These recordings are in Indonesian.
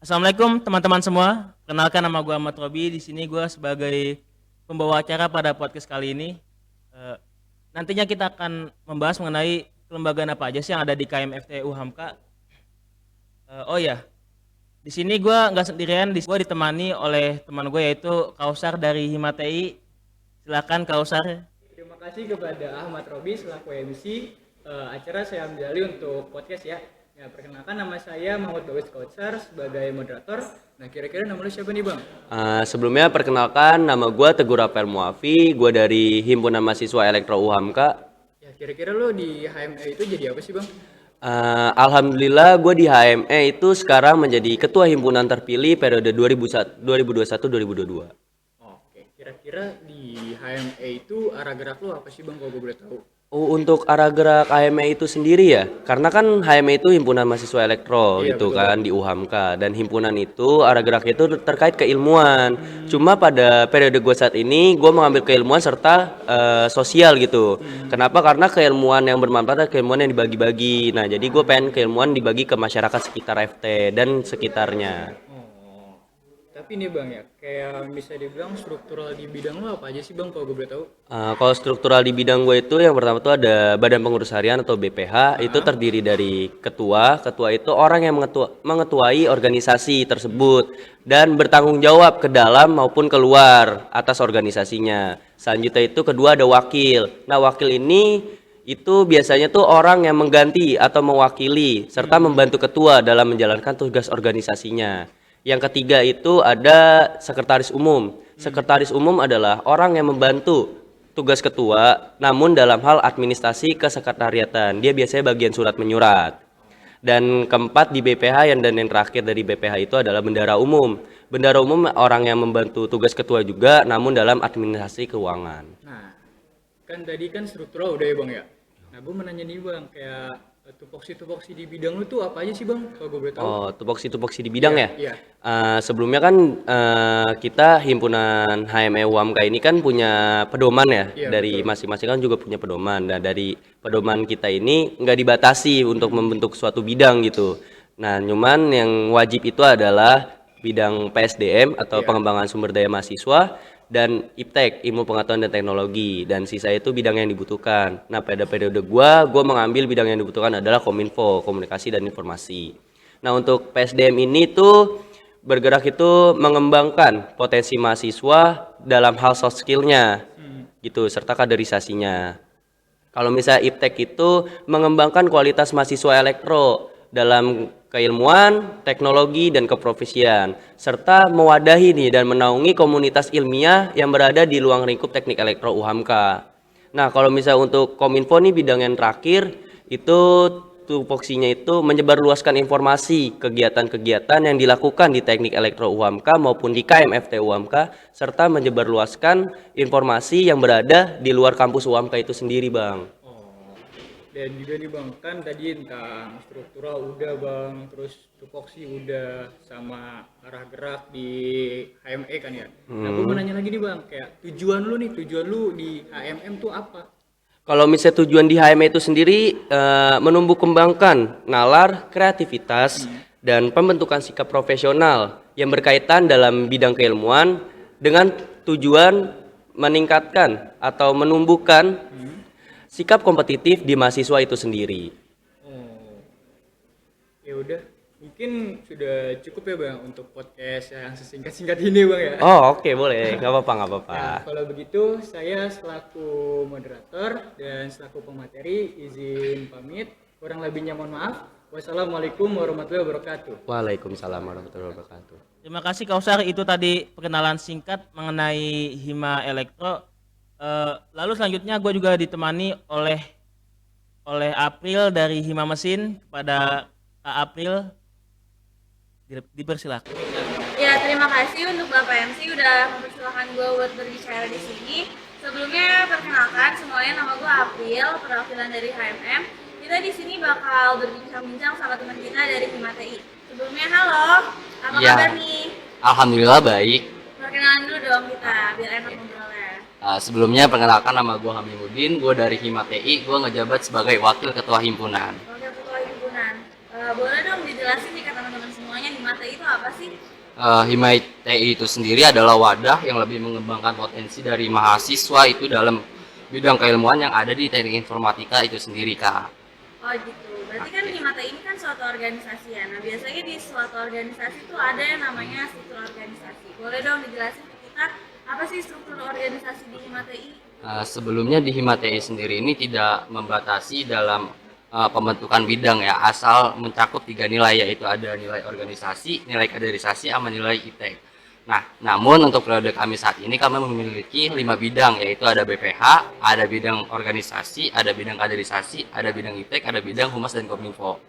Assalamualaikum teman-teman semua. Kenalkan nama gue Ahmad Robi. Di sini gue sebagai pembawa acara pada podcast kali ini. Eh, Nantinya kita akan membahas mengenai kelembagaan apa aja sih yang ada di KMFT UHAMKA. Oh ya, di sini gue nggak sendirian. Gue ditemani oleh teman gue yaitu Kausar dari Himatei. Silakan Kausar. Terima kasih kepada Ahmad Robi selaku MC acara saya ambil alih untuk podcast ya. Ya, perkenalkan nama saya Muhammad Bawis Kautsar sebagai moderator. Nah, kira-kira nama lu siapa nih, Bang? Sebelumnya perkenalkan nama gue Teguh Rafael Muafi, gue dari Himpunan Mahasiswa Elektro UHAMKA. Ya, kira-kira lu di HME itu jadi apa sih, Bang? Alhamdulillah gue di HME itu sekarang menjadi Ketua Himpunan terpilih periode 2021-2022. Oke, kira-kira di HME itu arah gerak lu apa sih, Bang, kalau gue boleh tahu? Untuk arah gerak HME itu sendiri ya, karena kan HME itu Himpunan Mahasiswa Elektro Iya, gitu betul. kan di UHAMKA, dan himpunan itu arah geraknya itu terkait keilmuan. Cuma pada periode gue saat ini gue mengambil keilmuan serta sosial gitu. Kenapa? Karena keilmuan yang bermanfaat adalah keilmuan yang dibagi-bagi. Nah, jadi gue pengen keilmuan dibagi ke masyarakat sekitar FT dan sekitarnya. Oh. Tapi nih, Bang ya, kayak bisa dibilang struktural di bidang lu apa aja sih, Bang, kalau gue boleh tahu? Kalau struktural di bidang gue itu yang pertama tuh ada Badan Pengurus Harian atau BPH. Itu terdiri dari ketua. Ketua itu orang yang mengetuai organisasi tersebut dan bertanggung jawab ke dalam maupun keluar atas organisasinya. Selanjutnya itu kedua ada wakil. Nah, wakil ini itu biasanya tuh orang yang mengganti atau mewakili serta membantu ketua dalam menjalankan tugas organisasinya. Yang ketiga itu ada sekretaris umum. Sekretaris umum adalah orang yang membantu tugas ketua, namun dalam hal administrasi kesekretariatan. Dia biasanya bagian surat menyurat. Dan keempat di BPH dan yang terakhir dari BPH itu adalah bendara umum. Bendara umum orang yang membantu tugas ketua juga, namun dalam administrasi keuangan. Nah, kan tadi kan struktural udah ya, Bang ya. Nah, gue mau nanya nih, Bang, kayak tupoksi-tupoksi di bidang lu tuh apa aja sih, Bang? Kalau gue boleh tahu. Oh, tupoksi-tupoksi di bidang Iya, ya? iya. Sebelumnya kan kita himpunan HME UAMKA ini kan punya pedoman ya, Iya, dari betul. masing-masing kan juga punya pedoman. Nah, dari pedoman kita ini nggak dibatasi untuk membentuk suatu bidang gitu. Nah, cuman yang wajib itu adalah bidang PSDM atau Iya. pengembangan sumber daya mahasiswa, dan IPTEK, ilmu pengetahuan dan teknologi, dan sisa itu bidang yang dibutuhkan. Nah, pada periode gua mengambil bidang yang dibutuhkan adalah Kominfo, komunikasi dan informasi. Nah, untuk PSDM ini tuh bergerak itu mengembangkan potensi mahasiswa dalam hal soft skill-nya gitu, serta kaderisasinya. Kalau misalnya IPTEK itu mengembangkan kualitas mahasiswa elektro dalam keilmuan, teknologi, dan keprofesian, serta mewadahi nih dan menaungi komunitas ilmiah yang berada di luar lingkup teknik elektro UHAMKA. Nah, kalau misalnya untuk Kominfo nih bidang yang terakhir itu tupoksinya itu menyebarluaskan informasi kegiatan-kegiatan yang dilakukan di teknik elektro UHAMKA maupun di KMFT UHAMKA, serta menyebarluaskan informasi yang berada di luar kampus UHAMKA itu sendiri, Bang. Oh, dan juga nih, Bang, kan tadi tentang struktural udah, Bang, terus tupoksi udah, sama arah gerak di HME kan ya. Nah, gue mau nanya lagi nih, Bang, kayak tujuan lu di HMM tuh apa? Kalau misalnya tujuan di HME itu sendiri menumbuh kembangkan nalar, kreativitas, dan pembentukan sikap profesional yang berkaitan dalam bidang keilmuan dengan tujuan meningkatkan atau menumbuhkan sikap kompetitif di mahasiswa itu sendiri. Oh, ya udah, mungkin sudah cukup ya, Bang, untuk podcast yang sesingkat-singkat ini, Bang ya. Oh, oke, boleh, nggak apa-apa, nggak apa-apa. Nah, kalau begitu saya selaku moderator dan selaku pemateri izin pamit. Kurang lebihnya mohon maaf. Wassalamualaikum warahmatullahi wabarakatuh. Waalaikumsalam warahmatullahi wabarakatuh. Terima kasih Kausar. Itu tadi perkenalan singkat mengenai Hima Elektro. Lalu selanjutnya gue juga ditemani oleh April dari Hima Mesin. Kepada Kak April dipersilakan. Ya, terima kasih untuk Bapak MC udah mempersilahkan gue buat berbicara di sini. Sebelumnya perkenalkan semuanya, nama gue April, perwakilan dari HMM. Kita di sini bakal berbincang-bincang sama teman kita dari Himatei. Sebelumnya halo, apa Ya, kabar nih? alhamdulillah baik. Perkenalan dulu dong kita, biar enak ngobrolnya. Sebelumnya perkenalkan nama gue Hamimuddin, gue dari Himatei, gue ngejabat sebagai wakil ketua himpunan. Oke, ketua himpunan. Boleh dong dijelasin nih ke teman-teman semuanya Himatei itu apa sih? Hima TI itu sendiri adalah wadah yang lebih mengembangkan potensi dari mahasiswa itu dalam bidang keilmuan yang ada di teknik informatika itu sendiri, Kak. Oh gitu. Berarti kan Himata ini kan suatu organisasi ya. Nah biasanya di suatu organisasi itu ada yang namanya struktur organisasi. Boleh dong dijelasin ke kita apa sih struktur organisasi di Himata ini? Sebelumnya di Hima TI sendiri ini tidak membatasi dalam pembentukan bidang ya, asal mencakup 3 nilai, yaitu ada nilai organisasi, nilai kaderisasi, sama nilai ITEK. Nah, namun untuk periode kami saat ini kami memiliki 5 bidang, yaitu ada BPH, ada bidang organisasi, ada bidang kaderisasi, ada bidang ITEK, ada bidang humas dan kominfo.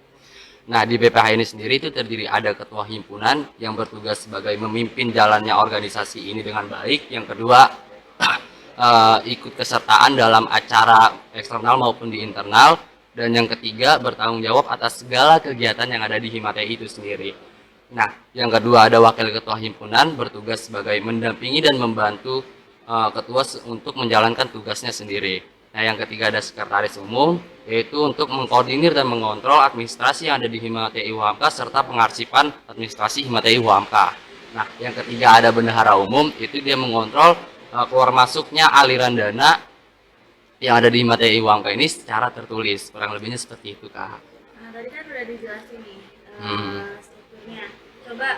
Nah, di BPH ini sendiri itu terdiri ada ketua himpunan yang bertugas sebagai memimpin jalannya organisasi ini dengan baik. Yang kedua, ikut kesertaan dalam acara eksternal maupun di internal. Dan yang ketiga, bertanggung jawab atas segala kegiatan yang ada di Hima TI itu sendiri. Nah, yang kedua ada wakil ketua himpunan bertugas sebagai mendampingi dan membantu ketua untuk menjalankan tugasnya sendiri. Nah, yang ketiga ada sekretaris umum, yaitu untuk mengkoordinir dan mengontrol administrasi yang ada di Hima TI UHAMKA serta pengarsipan administrasi Hima TI UHAMKA. Nah, yang ketiga ada bendahara umum, itu dia mengontrol keluar masuknya aliran dana yang ada di Hima TI UHAMKA ini secara tertulis. Kurang lebihnya seperti itu, Kak. Nah tadi kan udah dijelasin nih strukturnya. Coba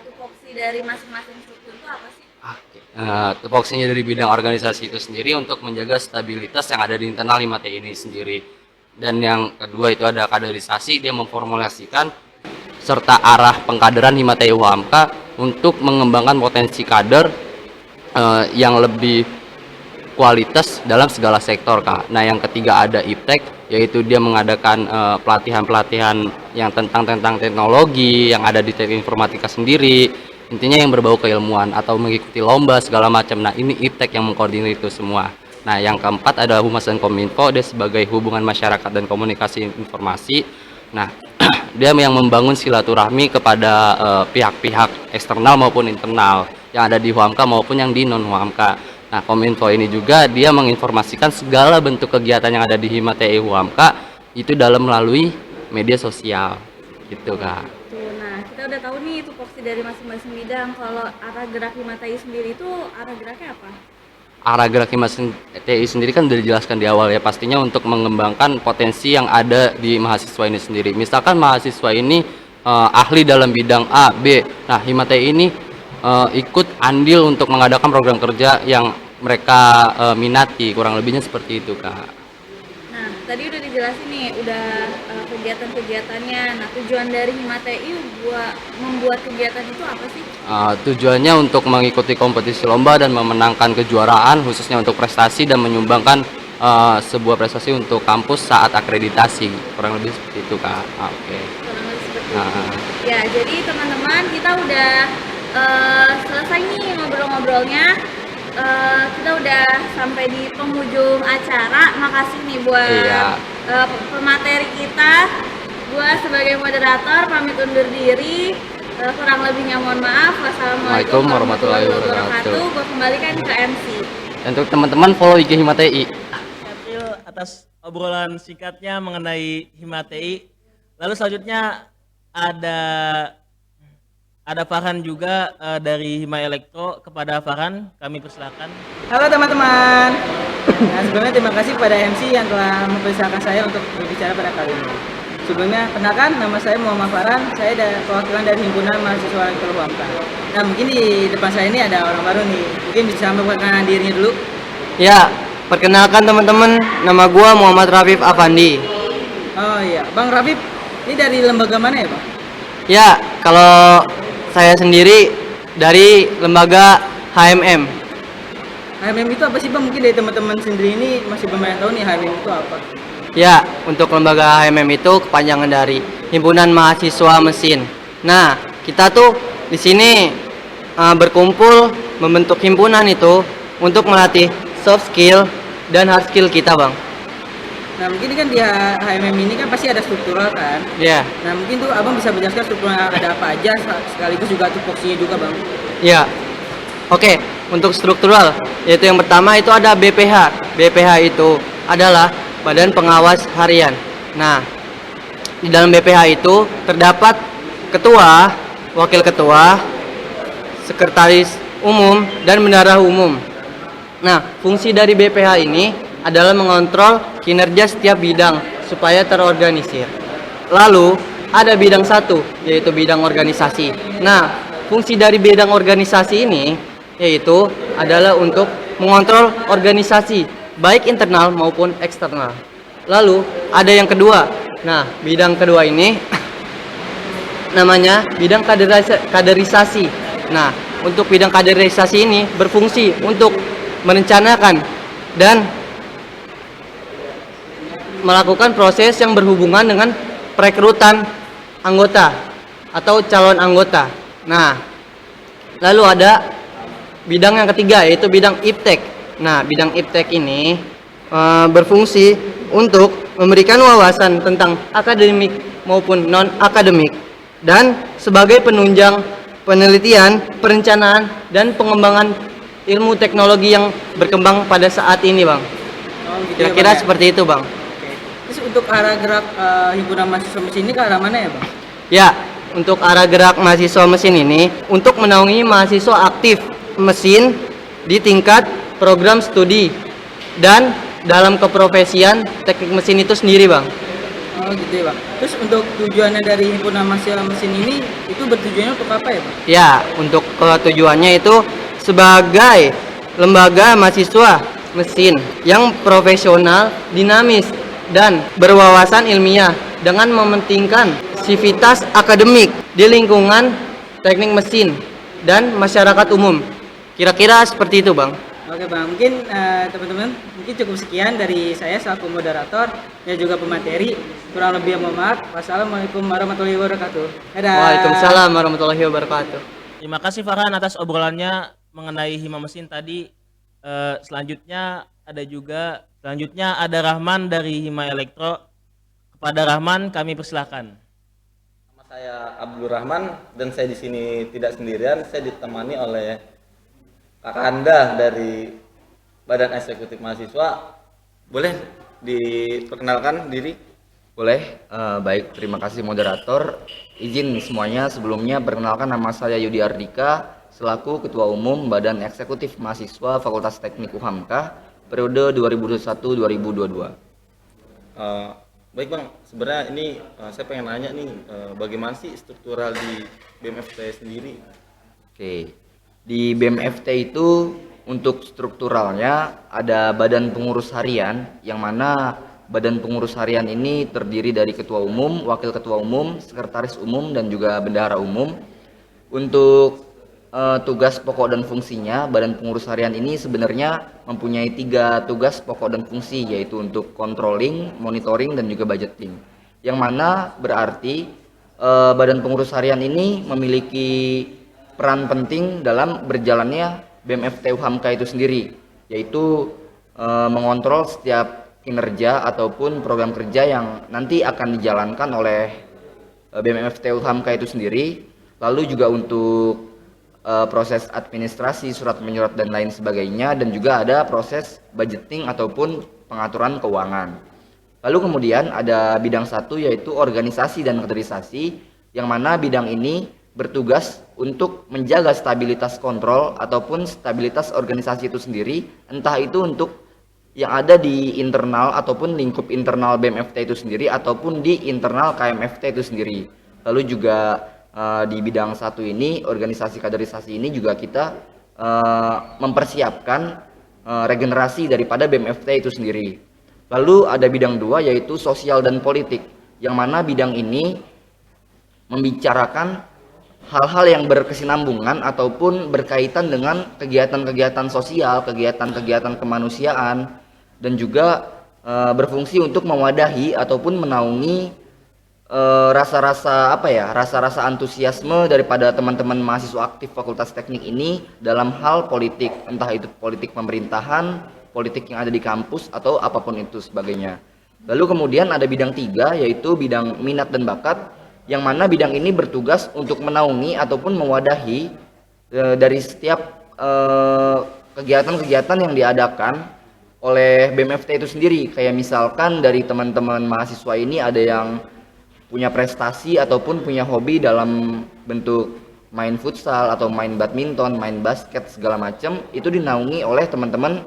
tupoksi dari masing-masing struktur itu apa sih? Oke. Tupoksinya dari bidang organisasi itu sendiri untuk menjaga stabilitas yang ada di internal Hima TI ini sendiri. Dan yang kedua itu ada kaderisasi, dia memformulasikan serta arah pengkaderan Hima TI UHAMKA untuk mengembangkan potensi kader yang lebih kualitas dalam segala sektor, Kak. Nah, yang ketiga ada IPTEK, yaitu dia mengadakan pelatihan-pelatihan yang tentang teknologi yang ada di teknik informatika sendiri. Intinya yang berbau keilmuan atau mengikuti lomba segala macam. Nah, ini IPTEK yang mengkoordinir itu semua. Nah, yang keempat ada Humas dan Kominfo, dia sebagai hubungan masyarakat dan komunikasi informasi. Nah, dia yang membangun silaturahmi kepada pihak-pihak eksternal maupun internal yang ada di UHAMKA maupun yang di non-UHAMKA. Nah, Kominfo ini juga dia menginformasikan segala bentuk kegiatan yang ada di Hima TI UHAMKA itu dalam melalui media sosial, gitu, Kak. Tuh, nah kita udah tahu nih tupoksi dari masing-masing bidang. Kalau arah gerak Hima TI sendiri itu arah geraknya apa? Arah gerak Hima TI sendiri kan sudah dijelaskan di awal ya, pastinya untuk mengembangkan potensi yang ada di mahasiswa ini sendiri. Misalkan mahasiswa ini ahli dalam bidang A, B. Nah, Hima TI ini ikut andil untuk mengadakan program kerja yang mereka minati, kurang lebihnya seperti itu, Kak. Nah tadi udah dijelasin nih, udah kegiatan-kegiatannya. Nah tujuan dari Hima TI buat membuat kegiatan itu apa sih? Tujuannya untuk mengikuti kompetisi lomba dan memenangkan kejuaraan, khususnya untuk prestasi dan menyumbangkan sebuah prestasi untuk kampus saat akreditasi, kurang lebih seperti itu, Kak. Oke. Kurang lebih seperti itu. Ya jadi teman-teman kita udah selesai nih ngobrol-ngobrolnya. Kita udah sampai di penghujung acara. Makasih nih buat pemateri kita. Gua sebagai moderator pamit undur diri. Kurang lebihnya mohon maaf. Wassalamualaikum warahmatullahi wabarakatuh. Gua kembalikan ke MC. Untuk teman-teman follow IG Hima TI. Atas obrolan singkatnya mengenai Hima TI. Lalu selanjutnya ada Farhan juga dari Hima Elektro. Kepada Farhan kami persilakan. Halo teman-teman. Nah, sebelumnya terima kasih kepada MC yang telah mempersilahkan saya untuk berbicara pada kali ini. Sebelumnya, kenalkan nama saya Muhammad Farhan. Saya dari perwakilan dari Himpunan Mahasiswa Elektro UHAMKA. Nah, mungkin di depan saya ini ada orang baru nih. Mungkin bisa memperkenalkan dirinya dulu. Ya, perkenalkan teman-teman, nama gua Muhammad Rafif Afandi. Oh iya, Bang Rafif, ini dari lembaga mana ya, Bang? Ya, kalau saya sendiri dari lembaga HMM. HMM itu apa sih, Bang? Mungkin dari teman-teman sendiri ini masih belum banyak tahu nih HMM itu apa. Ya, untuk lembaga HMM itu kepanjangan dari Himpunan Mahasiswa Mesin. Nah, kita tuh di sini berkumpul membentuk himpunan itu untuk melatih soft skill dan hard skill kita, Bang. Nah, mungkin kan di HMM ini kan pasti ada struktural kan? Ya. Nah, mungkin tuh Abang bisa menjelaskan strukturalnya ada apa aja, sekaligus juga tupoksinya juga, Bang. Ya. Oke, untuk struktural, yaitu yang pertama itu ada BPH. BPH itu adalah Badan Pengawas Harian. Nah, di dalam BPH itu terdapat ketua, wakil ketua, sekretaris umum, dan bendahara umum. Nah, fungsi dari BPH ini adalah mengontrol kinerja setiap bidang supaya terorganisir. Lalu, ada bidang satu, yaitu bidang organisasi. Nah, fungsi dari bidang organisasi ini yaitu adalah untuk mengontrol organisasi, baik internal maupun eksternal. Lalu, ada yang kedua. Nah, bidang kedua ini namanya bidang kaderisasi. Nah, untuk bidang kaderisasi ini berfungsi untuk merencanakan dan melakukan proses yang berhubungan dengan perekrutan anggota atau calon anggota. Nah, lalu ada bidang yang ketiga, yaitu bidang iptek. Nah, bidang iptek ini berfungsi untuk memberikan wawasan tentang akademik maupun non-akademik dan sebagai penunjang penelitian, perencanaan, dan pengembangan ilmu teknologi yang berkembang pada saat ini, Bang. Oh, gitu Kira-kira ya, Bang, ya? seperti itu, Bang. Oke. Terus untuk arah gerak himpunan mahasiswa mesin ini ke arah mana ya, Bang? Ya, untuk arah gerak mahasiswa mesin ini untuk menaungi mahasiswa aktif mesin di tingkat program studi dan dalam keprofesian teknik mesin itu sendiri, Bang. Oh, gitu ya, Bang. Terus untuk tujuannya dari himpunan mahasiswa mesin ini itu bertujuannya untuk apa ya, Bang? Ya, untuk tujuannya itu sebagai lembaga mahasiswa mesin yang profesional, dinamis, dan berwawasan ilmiah dengan mementingkan sivitas akademik di lingkungan teknik mesin dan masyarakat umum. Kira-kira seperti itu, Bang. Oke, Bang, mungkin teman-teman mungkin cukup sekian dari saya selaku moderator dan juga pemateri. Kurang lebih mohon maaf. Wassalamualaikum warahmatullahi wabarakatuh. Dadah. Waalaikumsalam warahmatullahi wabarakatuh. Terima kasih Farhan atas obrolannya mengenai hima mesin tadi. Selanjutnya ada Rahman dari Hima Elektro. Kepada Rahman kami persilahkan. Nama saya Abdul Rahman dan saya di sini tidak sendirian. Saya ditemani oleh kakak Anda dari Badan Eksekutif Mahasiswa. Boleh diperkenalkan diri? Boleh, baik, terima kasih moderator. Izin semuanya sebelumnya perkenalkan, nama saya Yudi Ardika selaku Ketua Umum Badan Eksekutif Mahasiswa Fakultas Teknik UHAMKA periode 2021-2022. Baik Bang, sebenarnya ini saya pengen nanya nih, bagaimana sih struktural di BMFT sendiri? Oke, di BMFT itu untuk strukturalnya ada badan pengurus harian, yang mana badan pengurus harian ini terdiri dari ketua umum, wakil ketua umum, sekretaris umum, dan juga bendahara umum. Untuk tugas pokok dan fungsinya, badan pengurus harian ini sebenarnya mempunyai 3 tugas pokok dan fungsi, yaitu untuk controlling, monitoring, dan juga budgeting. Yang mana berarti badan pengurus harian ini memiliki peran penting dalam berjalannya BMFT UHAMKA itu sendiri, yaitu mengontrol setiap kinerja ataupun program kerja yang nanti akan dijalankan oleh BMFT UHAMKA itu sendiri. Lalu juga untuk proses administrasi, surat menyurat dan lain sebagainya, dan juga ada proses budgeting ataupun pengaturan keuangan. Lalu kemudian ada bidang satu, yaitu organisasi dan kaderisasi, yang mana bidang ini bertugas untuk menjaga stabilitas kontrol ataupun stabilitas organisasi itu sendiri, entah itu untuk yang ada di internal ataupun lingkup internal BMFT itu sendiri ataupun di internal KMFT itu sendiri. Lalu juga di bidang satu ini, organisasi kaderisasi ini juga kita mempersiapkan regenerasi daripada BMFT itu sendiri. Lalu ada bidang 2, yaitu sosial dan politik, yang mana bidang ini membicarakan hal-hal yang berkesinambungan ataupun berkaitan dengan kegiatan-kegiatan sosial, kegiatan-kegiatan kemanusiaan, dan juga berfungsi untuk mewadahi ataupun menaungi rasa-rasa antusiasme daripada teman-teman mahasiswa aktif Fakultas Teknik ini dalam hal politik, entah itu politik pemerintahan, politik yang ada di kampus, atau apapun itu sebagainya. Lalu kemudian ada bidang 3, yaitu bidang minat dan bakat, yang mana bidang ini bertugas untuk menaungi ataupun mewadahi dari setiap kegiatan-kegiatan yang diadakan oleh BMFT itu sendiri. Kayak misalkan dari teman-teman mahasiswa ini ada yang punya prestasi ataupun punya hobi dalam bentuk main futsal atau main badminton, main basket segala macam itu dinaungi oleh teman-teman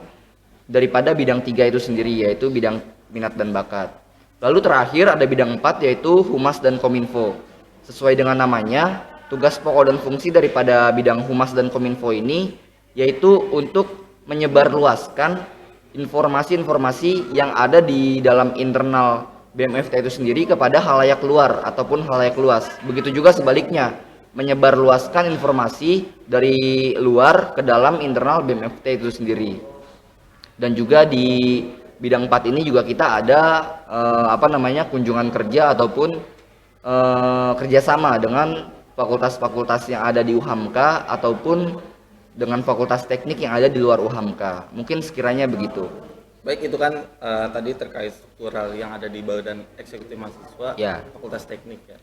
daripada bidang 3 itu sendiri, yaitu bidang minat dan bakat. Lalu terakhir ada bidang 4 yaitu Humas dan Kominfo. Sesuai dengan namanya, tugas pokok dan fungsi daripada bidang Humas dan Kominfo ini yaitu untuk menyebarluaskan informasi-informasi yang ada di dalam internal BMFT itu sendiri kepada halayak luar ataupun halayak luas. Begitu juga sebaliknya, menyebarluaskan informasi dari luar ke dalam internal BMFT itu sendiri. Dan juga di bidang 4 ini juga kita ada kunjungan kerja ataupun kerjasama dengan fakultas-fakultas yang ada di UHAMKA ataupun dengan fakultas teknik yang ada di luar UHAMKA. Mungkin sekiranya begitu. Baik, itu kan tadi terkait struktural yang ada di Badan Eksekutif Mahasiswa Ya. Fakultas Teknik ya.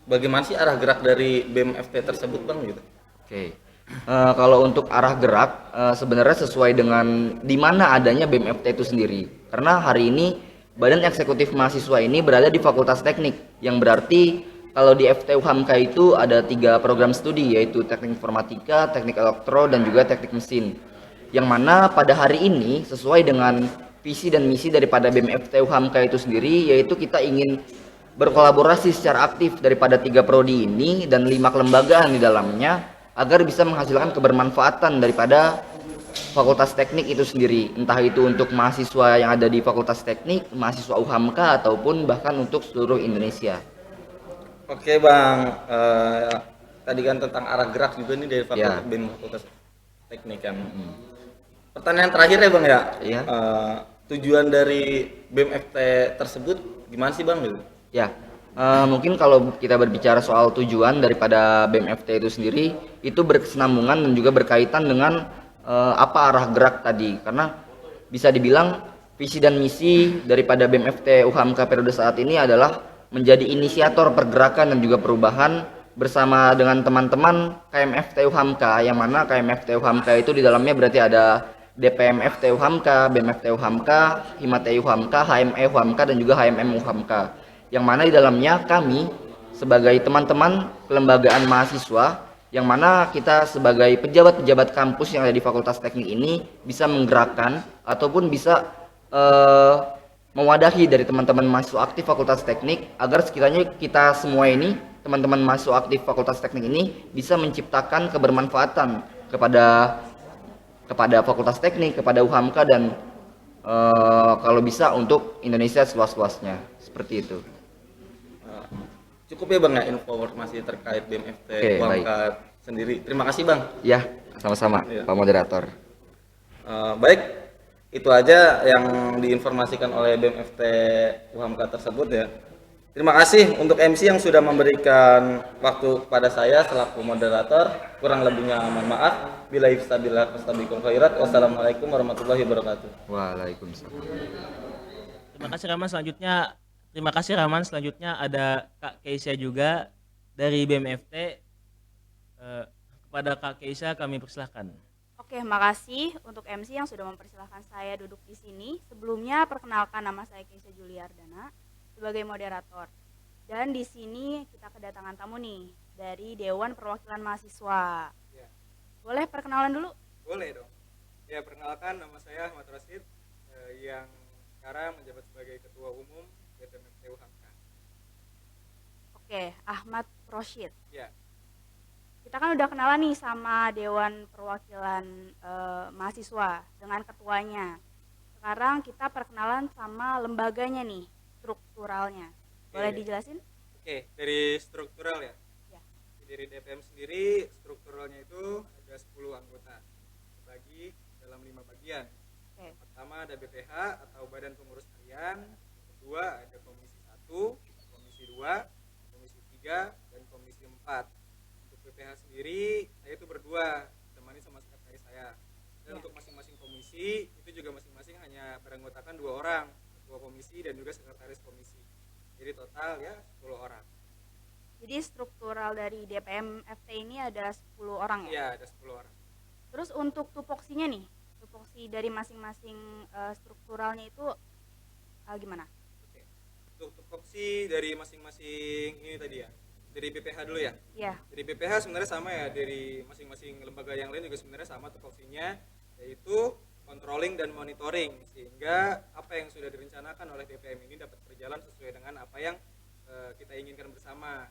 Bagaimana sih arah gerak dari BMFT tersebut Bang gitu? Oke. Kalau untuk arah gerak sebenarnya sesuai dengan di mana adanya BMFT itu sendiri. Karena hari ini Badan Eksekutif Mahasiswa ini berada di Fakultas Teknik, yang berarti kalau di FT UHAMKA itu ada 3 program studi, yaitu Teknik Informatika, Teknik Elektro, dan juga Teknik Mesin. Yang mana pada hari ini sesuai dengan visi dan misi daripada BMFT UHAMKA itu sendiri, yaitu kita ingin berkolaborasi secara aktif daripada 3 prodi ini dan 5 kelembagaan di dalamnya agar bisa menghasilkan kebermanfaatan daripada Fakultas Teknik itu sendiri, entah itu untuk mahasiswa yang ada di Fakultas Teknik, mahasiswa UHAMKA, ataupun bahkan untuk seluruh Indonesia. Oke Bang, tadi kan tentang arah gerak juga nih dari Fakultas Fakultas Teknik kan. Pertanyaan terakhir ya Bang ya. Iya. Tujuan dari BMFT tersebut gimana sih Bang gitu? Ya, mungkin kalau kita berbicara soal tujuan daripada BMFT itu sendiri, itu berkesinambungan dan juga berkaitan dengan apa arah gerak tadi. Karena bisa dibilang visi dan misi daripada BMFT UHAMKA periode saat ini adalah menjadi inisiator pergerakan dan juga perubahan bersama dengan teman-teman KMFT UHAMKA, yang mana KMFT UHAMKA itu di dalamnya berarti ada DPMFT UHAMKA, BMFT UHAMKA, Himate UHAMKA, HME UHAMKA, dan juga HMM UHAMKA, yang mana di dalamnya kami sebagai teman-teman kelembagaan mahasiswa, yang mana kita sebagai pejabat-pejabat kampus yang ada di Fakultas Teknik ini bisa menggerakkan ataupun bisa mewadahi dari teman-teman mahasiswa aktif Fakultas Teknik agar sekiranya kita semua ini, teman-teman mahasiswa aktif Fakultas Teknik ini, bisa menciptakan kebermanfaatan kepada Fakultas Teknik, kepada UHAMKA, dan kalau bisa untuk Indonesia seluas-luasnya. Seperti itu. Cukup ya Bang ya informasi terkait BMFT UHAMKA sendiri. Terima kasih Bang. Ya, sama-sama Pak Moderator. Baik, itu aja yang diinformasikan oleh BMFT UHAMKA tersebut ya. Terima kasih untuk MC yang sudah memberikan waktu kepada saya selaku moderator. Kurang lebihnya mohon maaf. Bila ifsabillah wastabiqul khairat. Wassalamualaikum warahmatullahi wabarakatuh. Waalaikumsalam. Terima kasih Rahman. Selanjutnya ada Kak Keisha juga dari BMFT. Kepada Kak Keisha kami persilahkan. Oke, makasih untuk MC yang sudah mempersilahkan saya duduk di sini. Sebelumnya perkenalkan, nama saya Keisha Juliardana sebagai moderator. Dan di sini kita kedatangan tamu nih dari Dewan Perwakilan Mahasiswa. Ya. Boleh perkenalan dulu? Boleh dong. Ya, perkenalkan, nama saya Ahmad Rasid yang sekarang menjabat sebagai Ketua Umum BPMFT UHAMKA. Oke, Ahmad Roshid. Ya. Kita kan udah kenalan nih sama Dewan Perwakilan Mahasiswa dengan ketuanya. Sekarang kita perkenalan sama lembaganya nih, strukturalnya. Boleh dijelasin? Oke, dari struktural ya. Ya. Dari DPM sendiri, strukturalnya itu ada 10 anggota. Dibagi dalam 5 bagian. Oke. Pertama ada BPH atau Badan Pengurus Harian. Kedua ada Komisi 1, Komisi 2, Komisi 3, dan Komisi 4. Untuk BPH sendiri, saya itu berdua, ditemani sama sekretaris saya. Dan untuk masing-masing komisi, itu juga masing-masing hanya beranggotakan 2 orang, ketua komisi dan juga sekretaris komisi. Jadi total ya 10 orang. Jadi struktural dari DPM FT ini ada 10 orang ya? Iya, ada 10 orang. Terus untuk tupoksinya nih, tupoksi dari masing-masing strukturalnya itu gimana? Oke. Untuk tupoksi dari masing-masing ini tadi ya, dari BPH dulu ya. Iya. Dari BPH sebenarnya sama ya, dari masing-masing lembaga yang lain juga sebenarnya sama tupoksinya, yaitu controlling dan monitoring, sehingga apa yang sudah direncanakan oleh DPM ini dapat berjalan sesuai dengan apa yang kita inginkan bersama.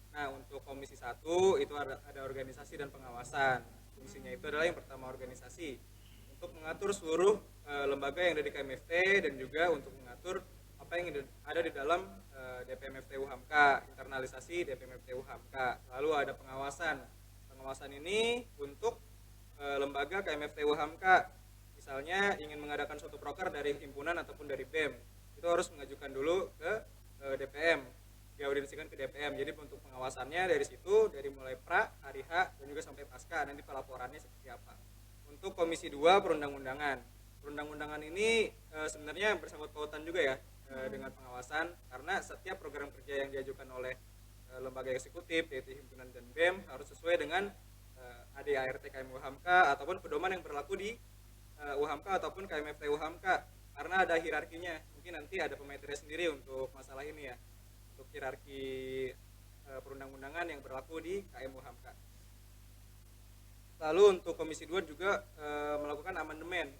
Nah, untuk Komisi 1 itu ada organisasi dan pengawasan. Fungsinya itu adalah yang pertama organisasi, untuk mengatur seluruh lembaga yang ada di KMFT, dan juga untuk mengatur apa yang ada di dalam DPMFT UHAMKA, internalisasi DPMFT UHAMKA. Lalu ada pengawasan. Pengawasan ini untuk lembaga KMFT UHAMKA. Misalnya ingin mengadakan suatu proker dari himpunan ataupun dari BEM, itu harus mengajukan dulu ke DPM, diaudisikan ke DPM. Jadi untuk pengawasannya dari situ, dari mulai pra, hari H, dan juga sampai pasca, nanti pelaporannya seperti apa. Untuk Komisi 2 perundang-undangan. Perundang-undangan ini sebenarnya bersangkut pautan juga ya dengan pengawasan, karena setiap program kerja yang diajukan oleh lembaga eksekutif, yaitu himpunan dan BEM, harus sesuai dengan ADART KM UHAMKA ataupun pedoman yang berlaku di UHAMKA ataupun KMFT UHAMKA, karena ada hierarkinya. Mungkin nanti ada pemateri sendiri untuk masalah ini ya, untuk hierarki perundang-undangan yang berlaku di KM UHAMKA. Lalu untuk Komisi 2 juga melakukan amandemen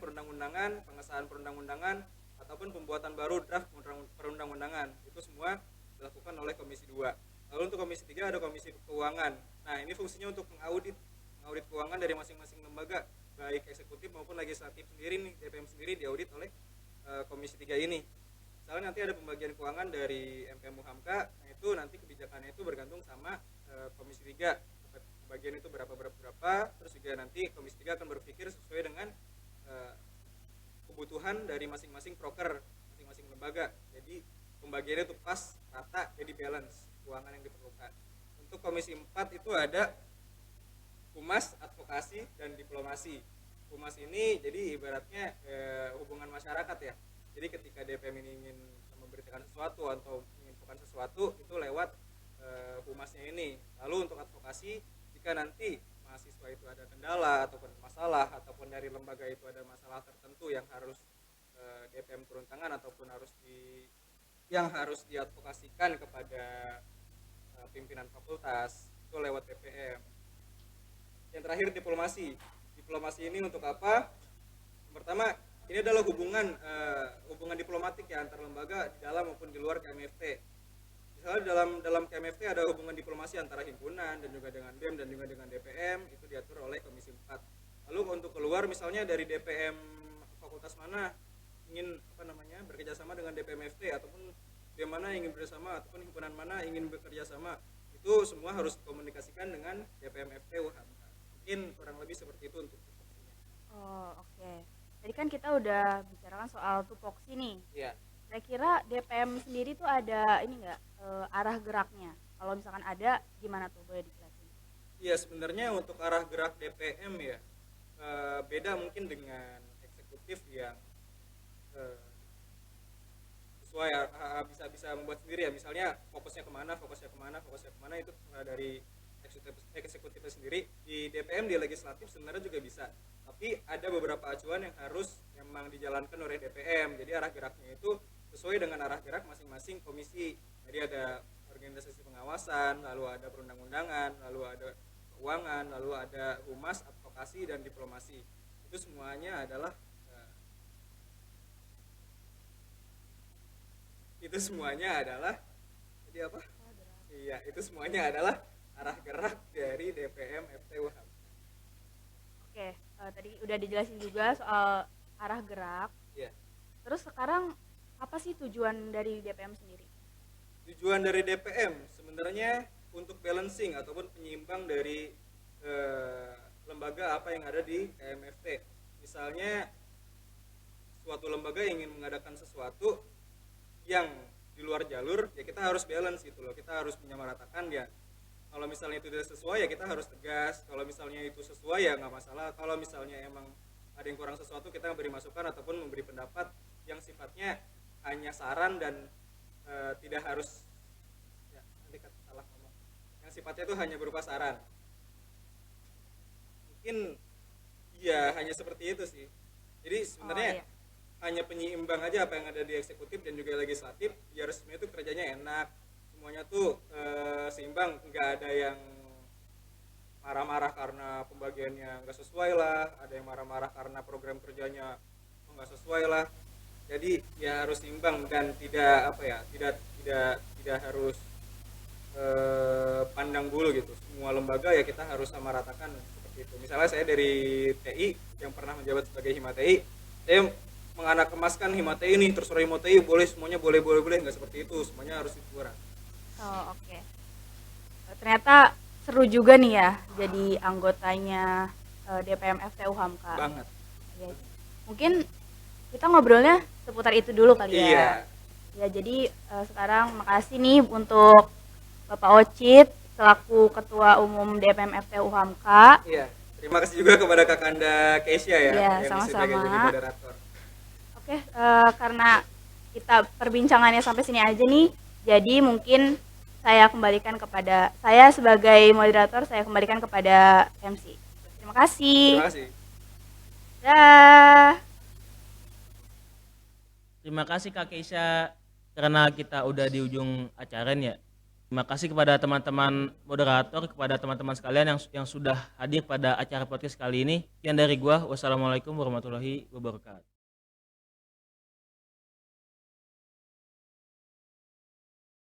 perundang-undangan, pengesahan perundang-undangan, ataupun pembuatan baru draft perundang-undangan. Itu semua dilakukan oleh Komisi 2. Lalu untuk Komisi 3 ada Komisi Keuangan. Nah, ini fungsinya untuk mengaudit keuangan dari masing-masing lembaga, baik eksekutif maupun legislatif sendiri nih, DPM sendiri diaudit oleh Komisi 3 ini. Misalnya nanti ada pembagian keuangan dari MPM UHAMKA, nah itu nanti kebijakannya itu bergantung sama Komisi 3. Pembagian itu berapa, terus juga nanti Komisi 3 akan berpikir sesuai dengan kebutuhan dari masing-masing proker, masing-masing lembaga. Jadi pembagiannya itu pas, rata, jadi balance keuangan yang diperlukan. Untuk Komisi 4 itu ada Humas, Advokasi, dan Diplomasi. Humas ini jadi ibaratnya hubungan masyarakat ya. Jadi ketika DPM ini ingin memberitakan sesuatu atau menginfokan sesuatu, itu lewat humasnya ini. Lalu untuk advokasi, jika nanti mahasiswa itu ada kendala ataupun masalah, ataupun dari lembaga itu ada masalah tertentu yang harus DPM turun tangan ataupun yang harus diadvokasikan kepada pimpinan fakultas, itu lewat DPM. Yang terakhir diplomasi. Diplomasi ini untuk apa? Yang pertama, ini adalah hubungan diplomatik ya antar lembaga di dalam maupun di luar KMFT. Misalnya dalam KMFT ada hubungan diplomasi antara himpunan dan juga dengan BEM dan juga dengan DPM, itu diatur oleh Komisi 4. Lalu untuk keluar misalnya dari DPM fakultas mana ingin bekerjasama dengan DPMFT, ataupun BEM mana ingin bekerjasama, ataupun himpunan mana ingin bekerja sama, itu semua harus dikomunikasikan dengan DPMFT UHAMKA. Mungkin kurang lebih seperti itu untuk tupoksinya. Oh, oke. Tadi kan kita udah bicarakan soal tupoksi nih. Iya. Kira-kira DPM sendiri tuh ada ini nggak arah geraknya? Kalau misalkan ada, gimana tuh? Boleh dijelasin? Iya, sebenarnya untuk arah gerak DPM ya beda mungkin dengan eksekutif yang sesuai bisa membuat sendiri ya. Misalnya fokusnya kemana itu dari eksekutifnya sendiri. Di DPM, di legislatif sebenarnya juga bisa, tapi ada beberapa acuan yang harus memang dijalankan oleh DPM. Jadi arah geraknya itu sesuai dengan arah gerak masing-masing komisi. Jadi ada organisasi pengawasan, lalu ada perundang-undangan, lalu ada keuangan, lalu ada humas, advokasi, dan diplomasi. Itu semuanya adalah jadi apa? Iya, itu semuanya adalah arah gerak dari DPM FT UHAM. Oke, tadi udah dijelasin juga soal arah gerak. Iya. Terus sekarang apa sih tujuan dari DPM sendiri? Tujuan dari DPM sebenarnya untuk balancing ataupun penyeimbang dari lembaga apa yang ada di KMFT. Misalnya suatu lembaga ingin mengadakan sesuatu yang di luar jalur, ya kita harus balance gitu loh. Kita harus menyamaratakan ya. Kalau misalnya itu tidak sesuai ya kita harus tegas. Kalau misalnya itu sesuai ya nggak masalah. Kalau misalnya emang ada yang kurang sesuatu, kita memberi masukan ataupun memberi pendapat yang sifatnya hanya saran dan tidak harus ya, nanti salah ngomong. Yang sifatnya itu hanya berupa saran. Mungkin ya hanya seperti itu sih. Jadi sebenarnya hanya penyeimbang aja apa yang ada di eksekutif dan juga legislatif, biar semuanya itu kerjanya enak, semuanya tuh seimbang, nggak ada yang marah-marah karena pembagiannya nggak sesuai lah, ada yang marah-marah karena program kerjanya nggak sesuai lah. Jadi ya harus seimbang dan tidak apa ya, tidak harus pandang bulu gitu. Semua lembaga ya kita harus sama ratakan seperti itu. Misalnya saya dari TI yang pernah menjabat sebagai Hima TI, saya menganak kemaskan Hima TI ini, terus Hima TI boleh semuanya boleh nggak seperti itu, semuanya harus dikurang. Oh, oke. Ternyata seru juga nih ya jadi anggotanya DPM FTU Hamka. Banget. Ya, mungkin kita ngobrolnya seputar itu dulu kali ya. Iya. Ya, jadi sekarang makasih nih untuk Bapak Ocit selaku Ketua Umum DPM FTU Hamka. Iya. Terima kasih juga kepada Kakanda Keisha ya, Iya, yang sama-sama. sebagai jadi moderator. Oke, karena kita perbincangannya sampai sini aja nih, jadi mungkin saya sebagai moderator, saya kembalikan kepada MC. Terima kasih. Terima kasih. Dah. Terima kasih Kak Keisha, karena kita udah di ujung acara nih ya. Terima kasih kepada teman-teman moderator, kepada teman-teman sekalian yang sudah hadir pada acara podcast kali ini. Sekian dari gua. Wassalamualaikum warahmatullahi wabarakatuh.